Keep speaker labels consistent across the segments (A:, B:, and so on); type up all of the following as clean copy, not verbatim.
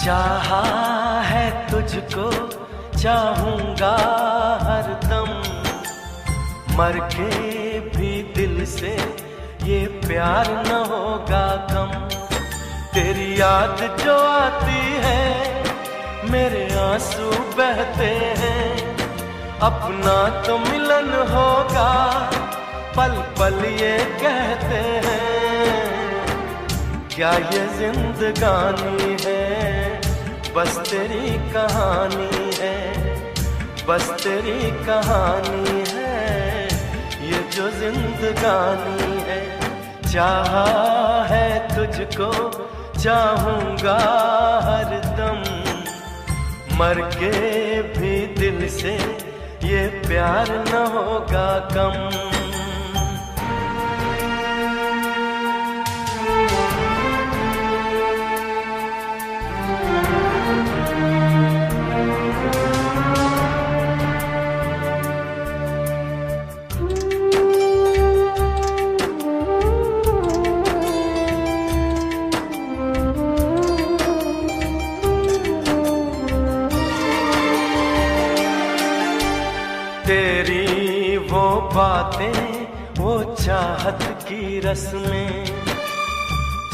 A: चाहा है तुझको चाहूंगा हरदम, मर के भी दिल से ये प्यार न होगा याद जो आती है मेरे आंसू बहते हैं। अपना तो मिलन होगा पल पल ये कहते हैं। क्या ये जिंदगानी है बस तेरी कहानी है, बस तेरी कहानी है ये जो जिंदगानी है। चाहा है तुझको चाहूंगा हरदम, मर के भी दिल से ये प्यार न होगा कम। तेरी वो बातें वो चाहत की रस्में,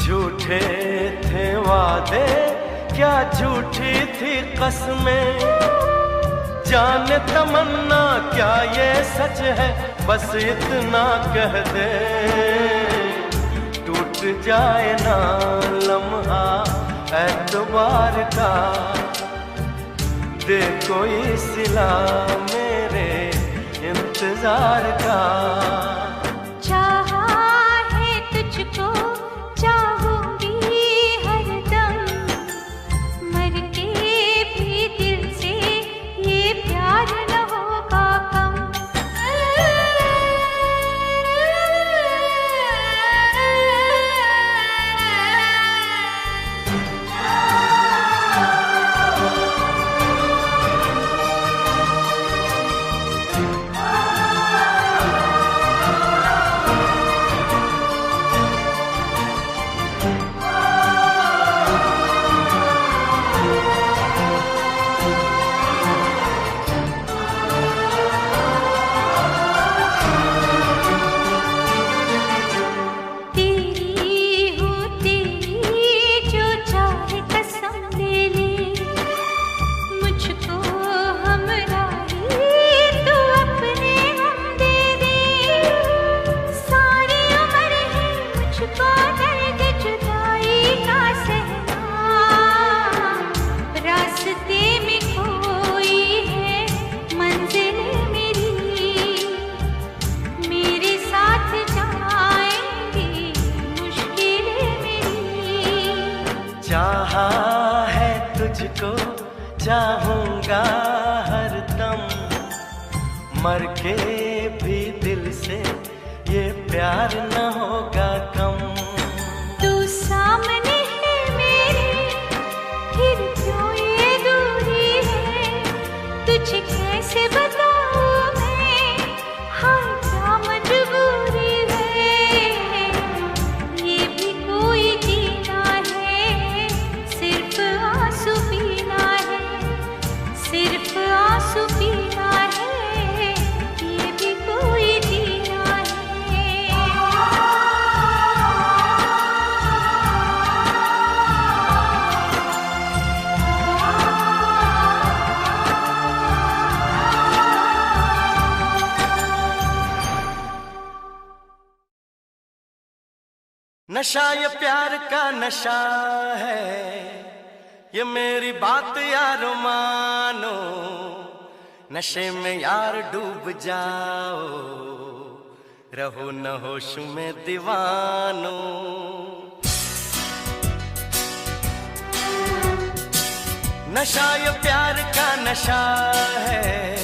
A: झूठे थे वादे क्या झूठी थी कसमें। जाने तमन्ना क्या ये सच है बस इतना कह दे, टूट जाए ना लम्हा एतबार का, दे कोई सिला मेरे इंतजार का।
B: चाहा है तुझको चाहूंगी हरदम, मर के भी दिल से ये प्यार न होगा कम।
A: चाहा है तुझको चाहूंगा हरदम, मर के भी दिल से ये प्यार न होगा कम।
B: तू सामने है मेरे फिर क्यों ये दूरी है, तुझे कैसे बताऊं मैं हाय क्या मजबूरी है। ये भी कोई जीना है सिर्फ आंसू पीना है, सिर्फ आंसू पीना है, ये भी कोई जीना है।
A: नशा ये प्यार का नशा है, ये मेरी बात यारो मानो। नशे में यार डूब जाओ, रहो न होश में दीवानो। नशा ये प्यार का नशा है,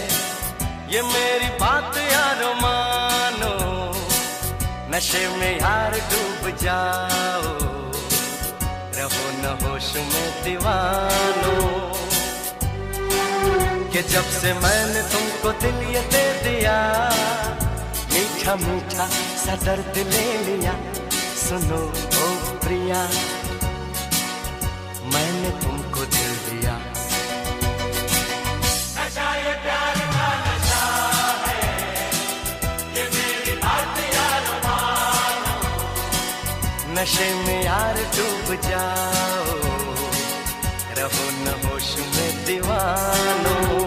A: ये मेरी बात यारो मानो। नशे में यार डूब जाओ, रहो न होश में दीवानो। कि जब से मैंने तुमको दिल ये दे दिया, मीठा मीठा सा दर्द ले लिया। सुनो ओ प्रिया, मैंने तुमको दिल दिया। नशा ये प्यार का नशा है, ये मेरी बात यार मानो। नशे में यार डूब जाओ, रहो न होश में दीवानों।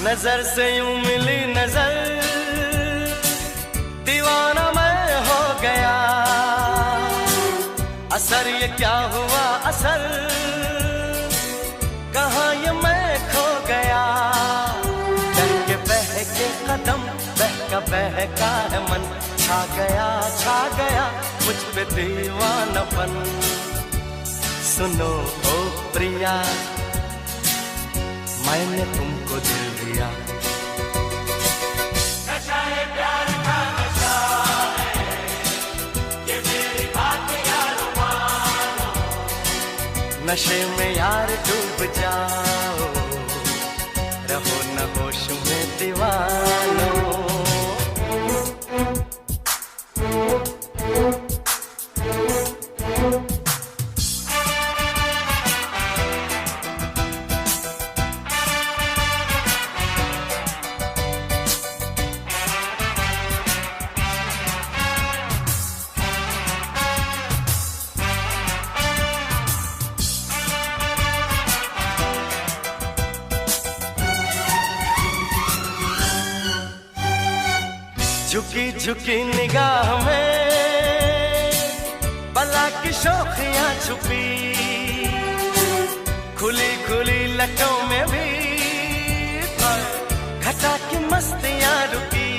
A: नजर से यूं मिली नजर, दीवाना मैं हो गया। असर ये क्या हुआ असर, कहाँ ये मैं खो गया। बहके बहके कदम, बहका है मन, छा गया मुझ पे दीवानापन। सुनो ओ प्रिया, मैंने तुमको दिल दिया। नशा ये प्यार का नशा है, ये मेरी बात यार मानो। नशे में यार डूब जाओ, रहो न होश में दीवानों। झुकी झुकी निगाह में बला की शोखियां छुपी, खुली खुली लटों में भी घटा की मस्तियां रुकी।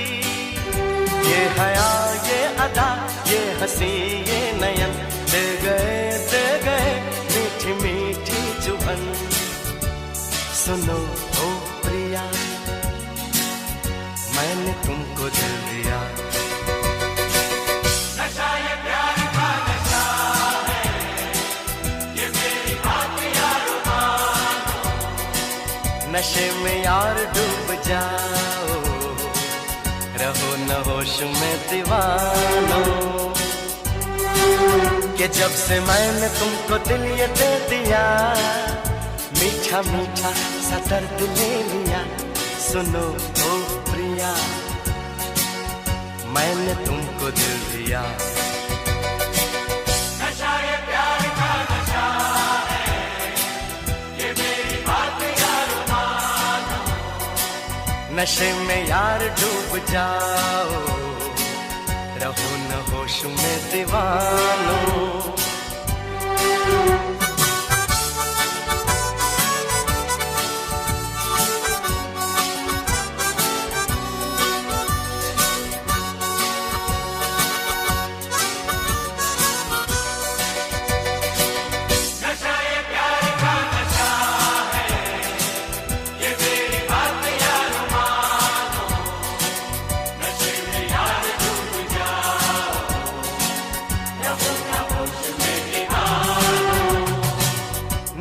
A: ये हया ये अदा ये हंसी ये नयन, दे गए मीठी मीठी जुबान। सुनो ओ प्रिया, मैंने तुमको दिल दिया। नशा ये प्यार का नशा है, ये मेरी बात यार मानो। नशे में यार डूब जाओ, रहो न होश में दीवानों। कि जब से मैंने तुमको दिल ये दे दिया, मीठा मीठा सा दर्द ले लिया। सुनो ओ प्रिया, मैंने तुमको दिल दिया। नशा ये प्यार का नशा है, ये मेरी बात यार मानो। नशे में यार डूब जाओ, रहो न होश में दीवानों।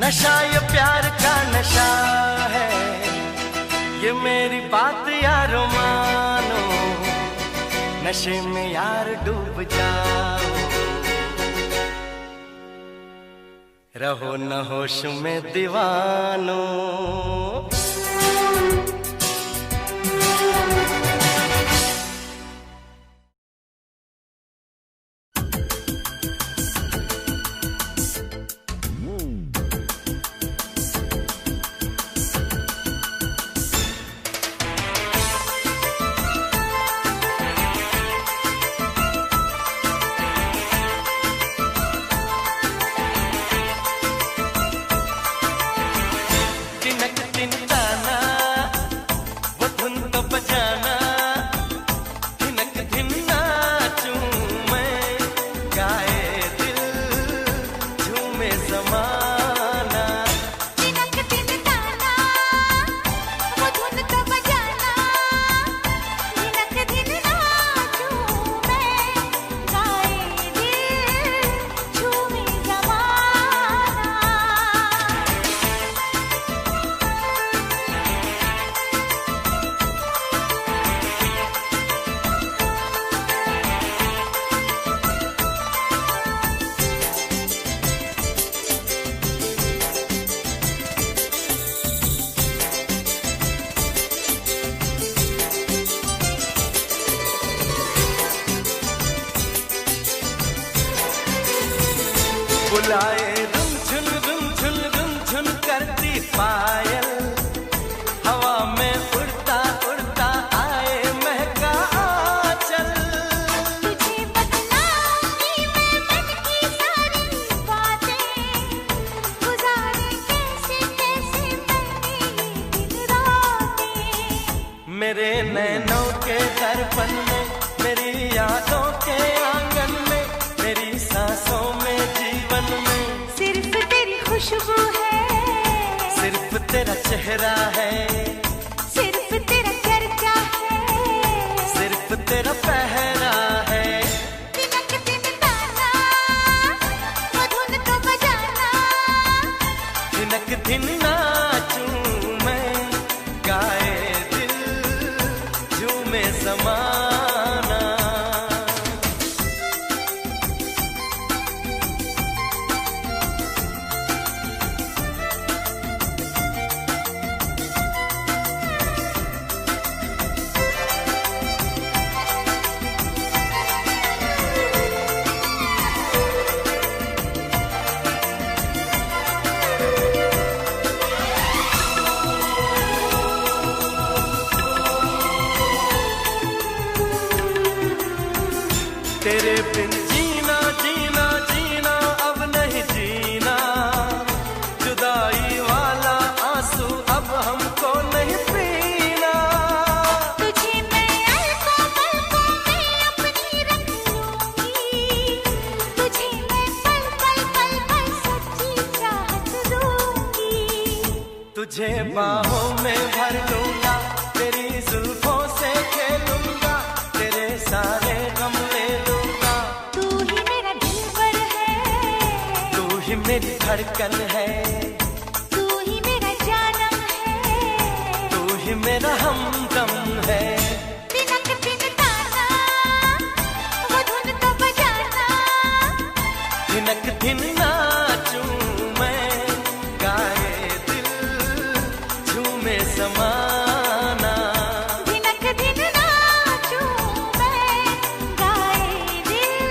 A: नशा ये प्यार का नशा है, ये मेरी बात यार मानो। नशे में यार डूब जाओ, रहो न होश में दीवानों। बुलाए रुमझुन रुमझुन रुमझुन करती पायल, हवा में उड़ता उड़ता आए महका आंचल।
B: तुझे बतलाऊंगी मैं मन की सारी बातें, गुजारे कैसे कैसे मैंने ये दिन रातें।
A: मेरे नैनों के दर्पण में, मेरी यादों के आंगन में, मेरी सांसों में, जीवन में
B: सिर्फ तेरी खुशबू है,
A: सिर्फ तेरा चेहरा है,
B: सिर्फ तेरा चर्चा है,
A: सिर्फ तेरा पहरा है।
B: दिनक दिन ताना वो धुन तो बजाना,
A: दिनक दिन नाचूं मैं, गाए दिल झूमे ज़माना। तेरे बिन जीना जीना जीना अब नहीं जीना, जुदाई वाला आंसू अब हमको नहीं पीना।
B: तुझे मैं अलकों पलकों में अपनी रख लूंगी, तुझे मैं पल पल पल पल सच्ची चाहत दूंगी।
A: तुझे बाहों में भर लूंगा, तेरी जुल्फों से खेलूंगा, तेरे सारे गम ले लूंगा।
B: तू ही मेरा दिलबर है,
A: तू ही मेरी धड़कन है,
B: तू ही मेरा जानम है,
A: तू ही मेरा हमदम है।
B: दिनक दिन ताना वो धुन तो बजाना,
A: दिनक दिन नाचूं मैं, गाए दिल झूमे ज़माना।
B: दिनक दिन नाचूं मैं, गाए दिल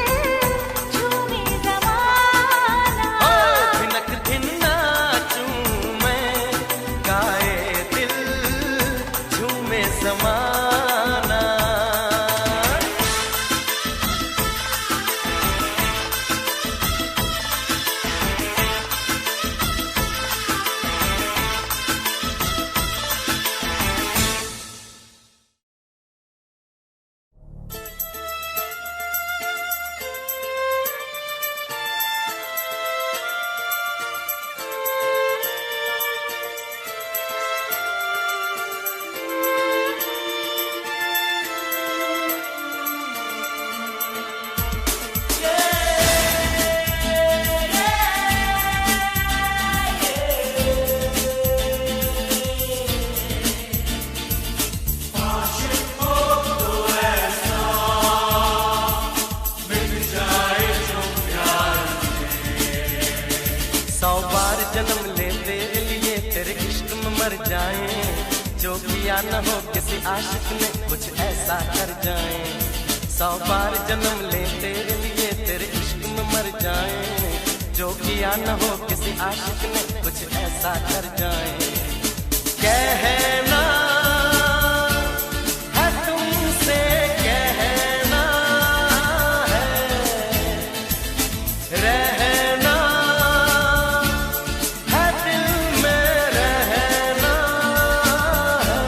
B: झूमे ज़माना।
A: ओ दिनक दिन नाचूं मैं, गाए दिल झूमे ज़माना। जन्म ले तेरे लिए तेरे इश्क में मर जाएं, जो किया न हो किसी आशिक ने कुछ ऐसा कर जाएं। 100 बार जन्म ले तेरे लिए तेरे इश्क में मर जाएं, जो किया न हो किसी आशिक ने कुछ ऐसा कर जाएं। कहना है तुमसे, कहना है रहना है दिल में, रहना है।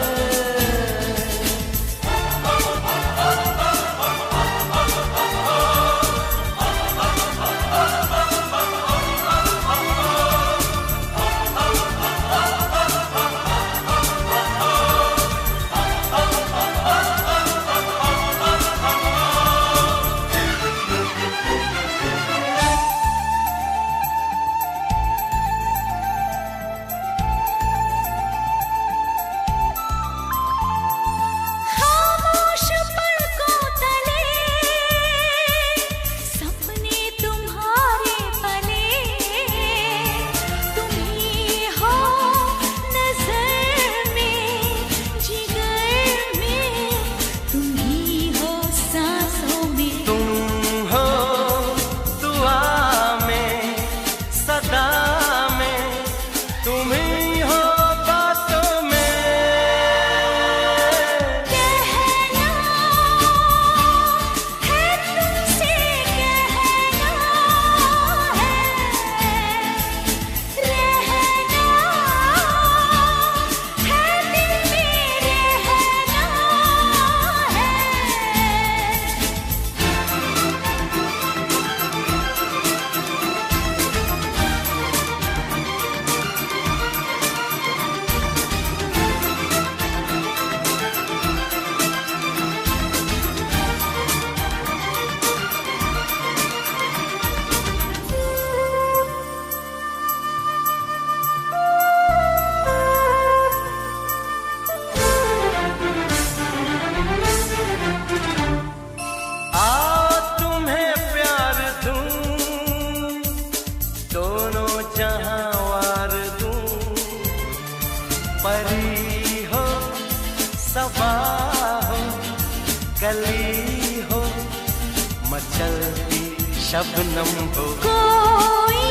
A: शबनम हो,
B: कोई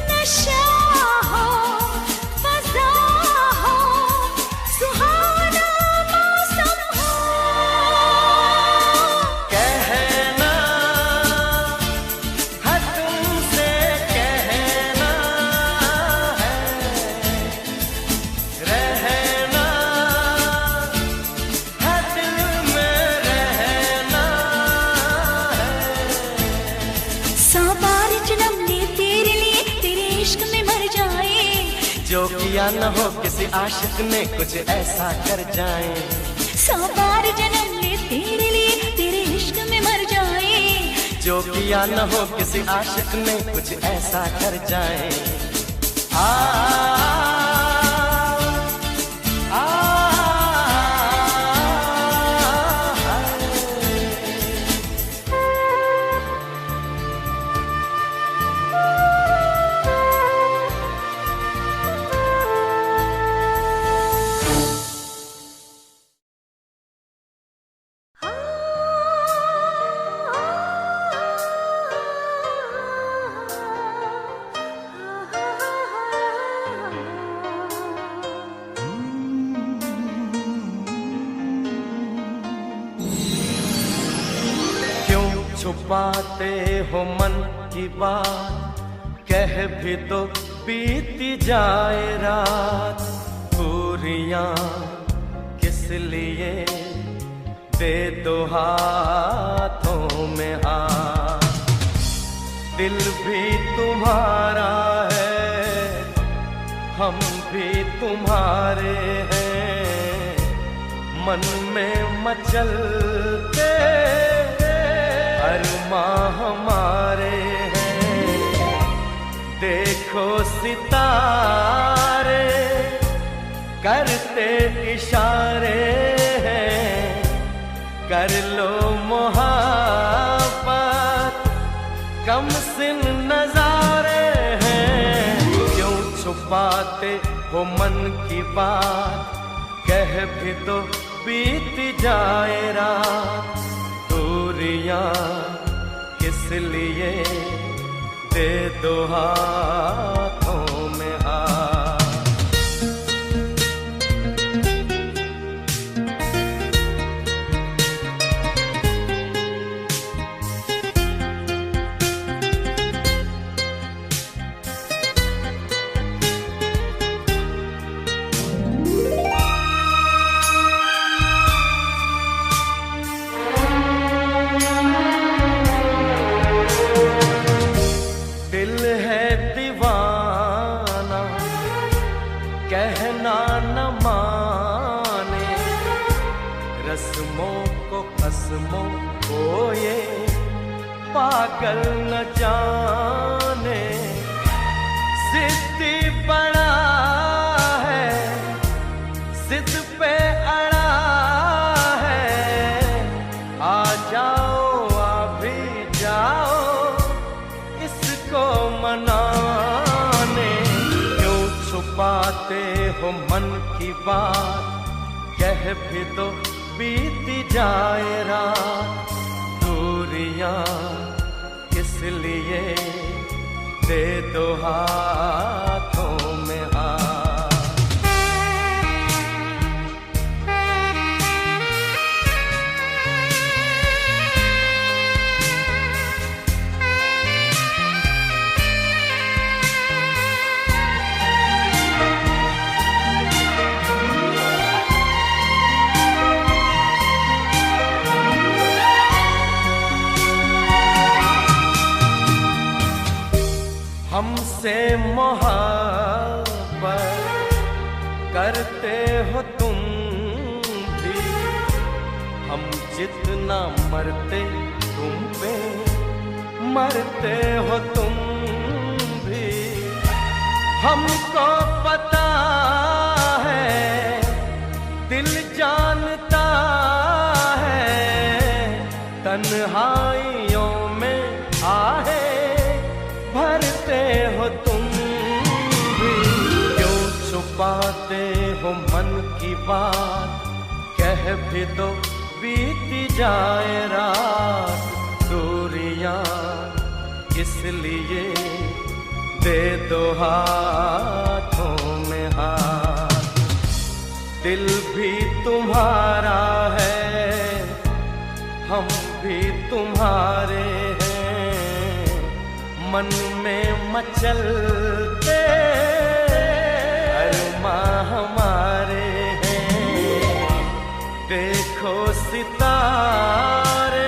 B: नशा हो, फजा हो, सुहाना मौसम हो।
A: कहना है तुमसे, कहना है, रहना है दिल में, रहना है।
B: 100 बार जन्म ले तेरे लिए, तेरे इश्क में मर जाए।
A: जो किया न हो किसी आशिक ने कुछ ऐसा कर जाए।
B: 100 बार जन्म ले तेरे लिए, तेरे इश्क में मर जाए।
A: जो किया न हो किसी आशिक ने कुछ ऐसा कर जाए। आ, आ, क्यों छुपाते हो मन की बात, कह भी तो बीती जाए रात। पूरियां किस लिए, दे दो हाथों में हाथ। दिल भी तुम्हारा है, हम भी तुम्हारे हैं। मन में मचलते अरमां हमारे हैं। देखो सितारे करते इशारे हैं। कर लो मोहब्बत, कम सिन नजारे हैं। क्यों छुपाते हो मन की बात, कह भी तो बीत जाए रात। दूरियां किस लिए, दे दो हाथों में हाथ। दिल है दीवाना, कहना न माने। रस्मों को कसमों को ये पागल न जाने। जिद्दी बड़ा है, जिद पे अड़ा है। आ जाओ आ भी जाओ इसको मनाने। क्यों छुपाते हो मन की बात, कह भी तो बीती जाए रात। दूरियां किस लिए, दे दो हाथों में हाथ। हमसे मोहब्बत करते हो तुम भी। हम जितना मरते तुम पे, मरते हो तुम भी। हमको पता है, दिल जानता है। तन्हाइयों में आहे भरते हो तुम भी। क्यों छुपाते हो मन की बात, कह भी तो बीती जाए रात। दूरियां इसलिए दे दो हाथों में हाथ। दिल भी तुम्हारा है, हम भी तुम्हारे हैं, मन में मचलते अरमां हमारे हैं। देखो सितारे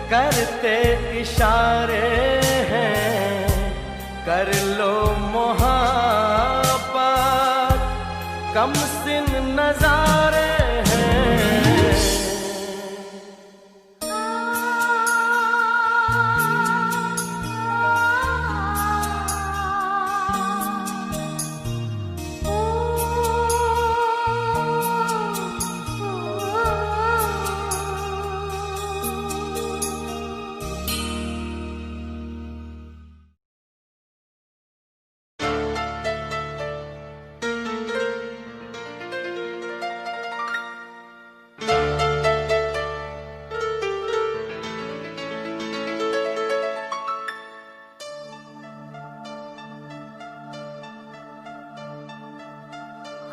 A: करते इशारे हैं, कर लो मोहब्बत, कम सिन नजारे हैं।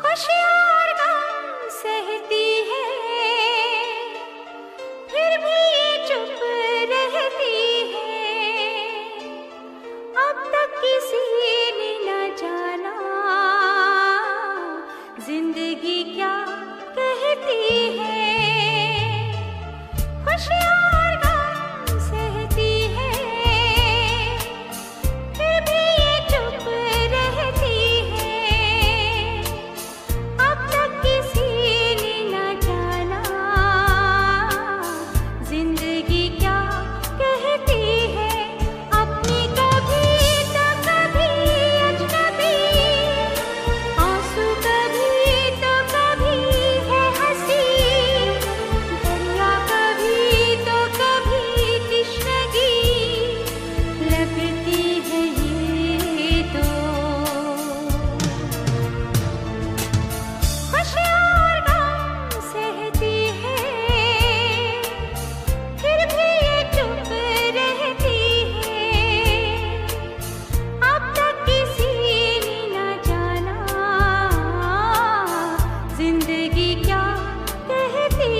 B: खुशियाँ गम सहती है, फिर भी चुप रहती है। अब तक किसी ने न जाना जिंदगी क्या कहती है। खुशियाँ गम सहती है, फिर भी चुप रहती है। अब तक किसी ने न जाना जिंदगी क्या कहती है। अपनी कभी तो कभी अजनबी, आंसू कभी तो कभी है हंसी, दरिया कभी तो कभी तृष्णगी, लगती है ये तो। खुशियाँ गम सहती है, फिर भी ये चुप रहती है। अब तक किसी ने न जाना जिंदगी क्या कहती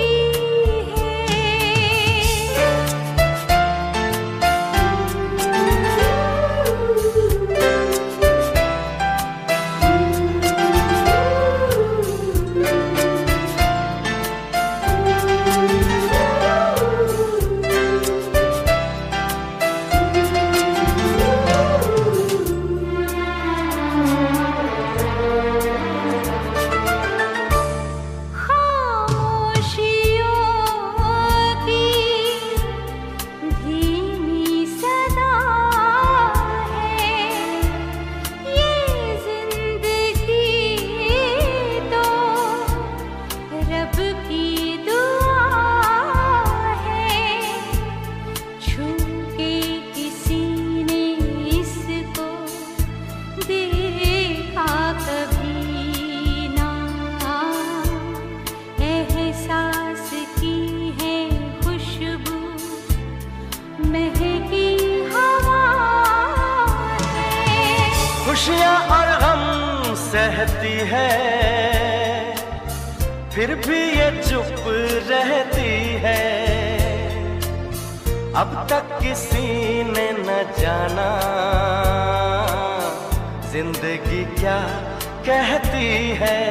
B: खामोशियों की धीमी सदा है, ये जिंदगी तो रब की दुआ है। छू के किसी ने इसको देखा कभी ना, एहसास की है खुशबू महकी हवा है।
A: खुशियाँ और गम सहती है, फिर भी ये चुप रहती है। अब तक किसी ने न जाना जिंदगी क्या कहती है।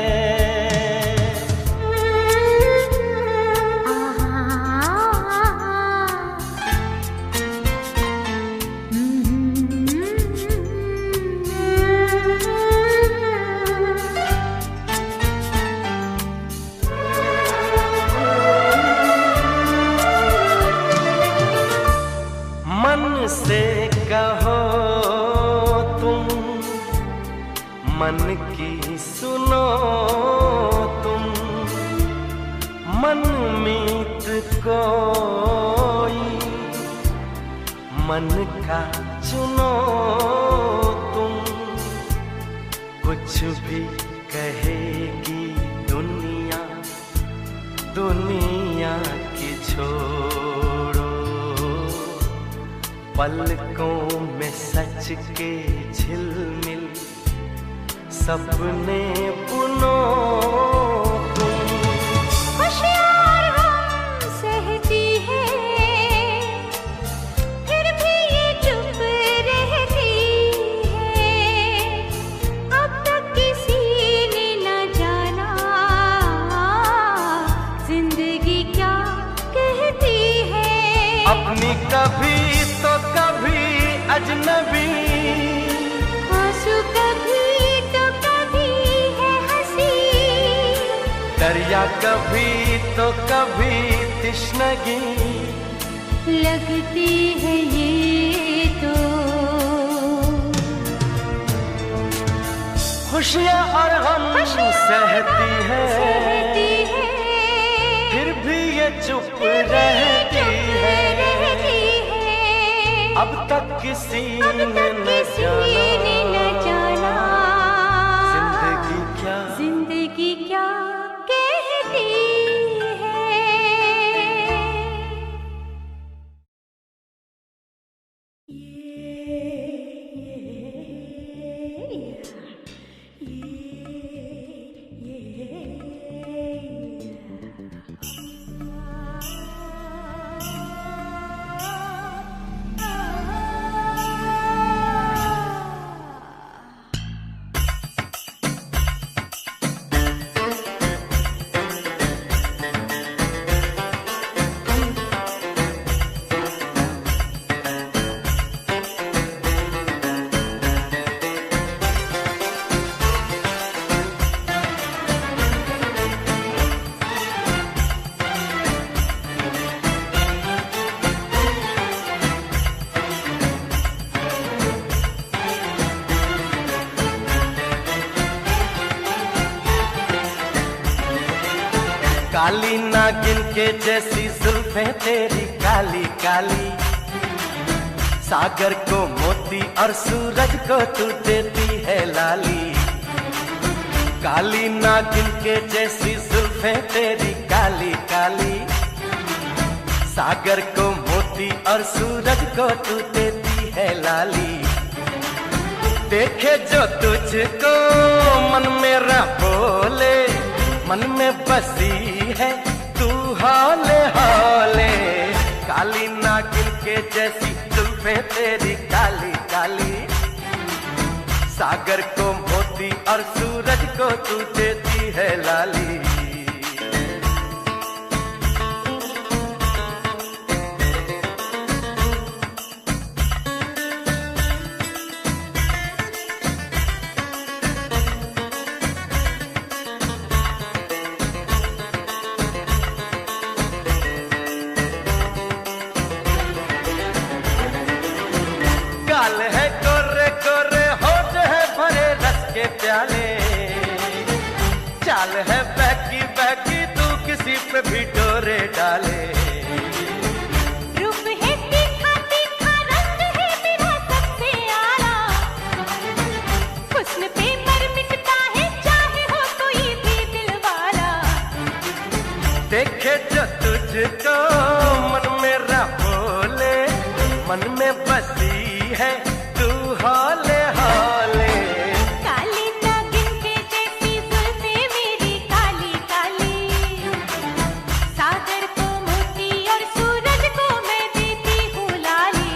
A: मन से कहो तुम, मन की सुनो तुम, मन मीत कोई मन का चुनो तुम। कुछ भी कहेगी दुनिया, दुनिया की छोड़ो, पलकों में सच के झिलमिल सपने बुनो तुम।
B: होशियार हम सहती है फिर भी ये चुप रहती है। अब तक किसी ने न जाना जिंदगी क्या कहती है।
A: अपनी कभी तो कभी अजनबी,
B: आंसू कभी तो कभी है हंसी,
A: दरिया कभी तो कभी तिश्नगी
B: लगती है ये तो।
A: खुशियाँ और गम सहती है फिर भी ये चुप रहती है। अब तक किसी ने न जाना
B: जिंदगी क्या कहती है।
A: काली नागिन के जैसी जुल्फें तेरी काली काली, सागर को मोती और सूरज को तू देती है लाली। काली नागिन के जैसी जुल्फें तेरी काली काली, सागर को मोती और सूरज को तू देती है लाली। देखे जो तुझको मन मेरा बोले, मन में बसी है तू हौले हौले। काली नागिन के जैसी जुल्फें तेरी काली काली, सागर को मोती और सूरज को तू देती है लाली। गाल है गोरे गोरे, होठ है भरे रस के प्याले, चाल है बहकी बहकी तू किसी पे भी डोरे डाले।
B: रूप है तीखा तीखा, रंग है तेरा सबसे आला, हुस्न पे मर मिटता है चाहे हो कोई भी दिलवाला।
A: देखे जो तुझको मन मेरा बोले, मन में बसी है तू हौले हौले।
B: काली नागिन के जैसी जुल्फें मेरी काली काली, सागर को मोती और सूरज को मैं देती हूँ लाली।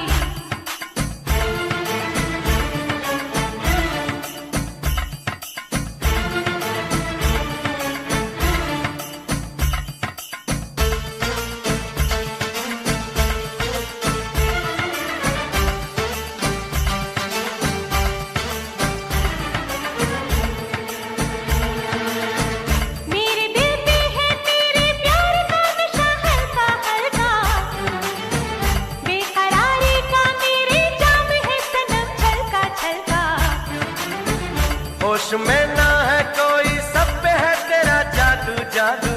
B: मेरे दिल पे है तेरे प्यार का नशा हल्का हल्का, बेकरारी का मेरे जाम है सनम छलका छलका।
A: होश में ना है कोई, सब पे है तेरा जादू जादू,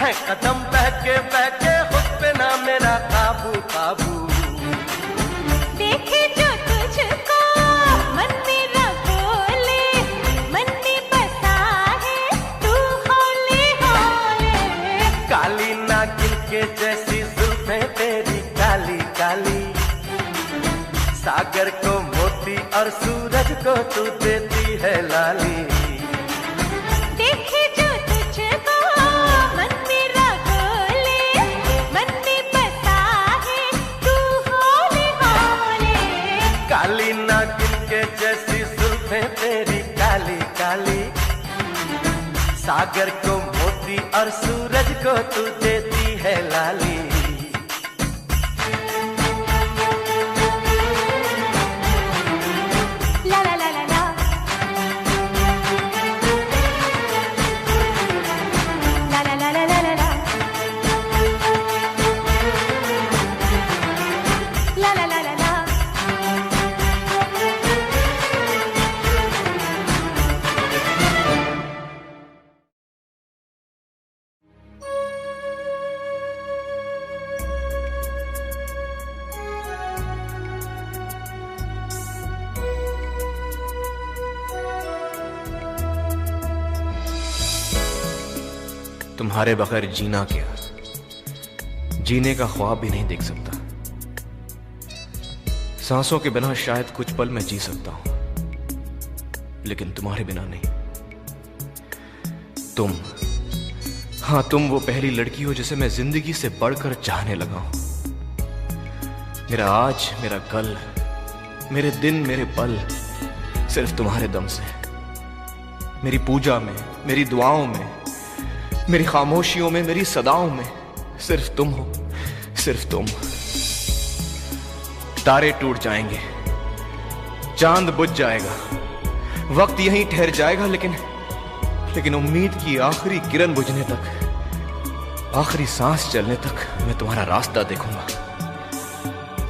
A: है कदम बहके बहके खुद पे ना मेरा काबू काबू।
B: देखे जो तुझको मन मेरा बोले, मन में बसा है तू हौले हौले।
A: काली नागिन के जैसी जुल्फें तेरी काली काली, को तू देती है लाली।
B: देखे जो तुझको मन मेरा डोले, मन में बसा है तू होले होले।
A: काली नागिन के जैसी जुल्फें तेरी काली काली, सागर को मोती और सूरज को तू देती है लाली।
B: ला ला ला ला ला, ला ला ला ला ला ला, ला ला ला ला ला।
C: तुम्हारे बगैर जीना क्या, जीने का ख्वाब भी नहीं देख सकता। सांसों के बिना शायद कुछ पल मैं जी सकता हूं, लेकिन तुम्हारे बिना नहीं। तुम, हाँ तुम वो पहली लड़की हो जिसे मैं जिंदगी से बढ़कर चाहने लगा हूं। मेरा आज, मेरा कल, मेरे दिन, मेरे पल सिर्फ तुम्हारे दम से। मेरी पूजा में, मेरी दुआओं में, मेरी खामोशियों में, मेरी सदाओं में सिर्फ तुम हो, सिर्फ तुम। तारे टूट जाएंगे, चांद बुझ जाएगा, वक्त यहीं ठहर जाएगा, लेकिन उम्मीद की आखिरी किरण बुझने तक, आखिरी सांस चलने तक मैं तुम्हारा रास्ता देखूंगा,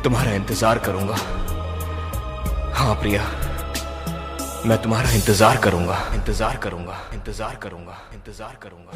C: तुम्हारा इंतजार करूंगा। हाँ प्रिया, मैं तुम्हारा इंतजार करूंगा, इंतजार करूंगा, इंतजार करूंगा, इंतजार करूंगा।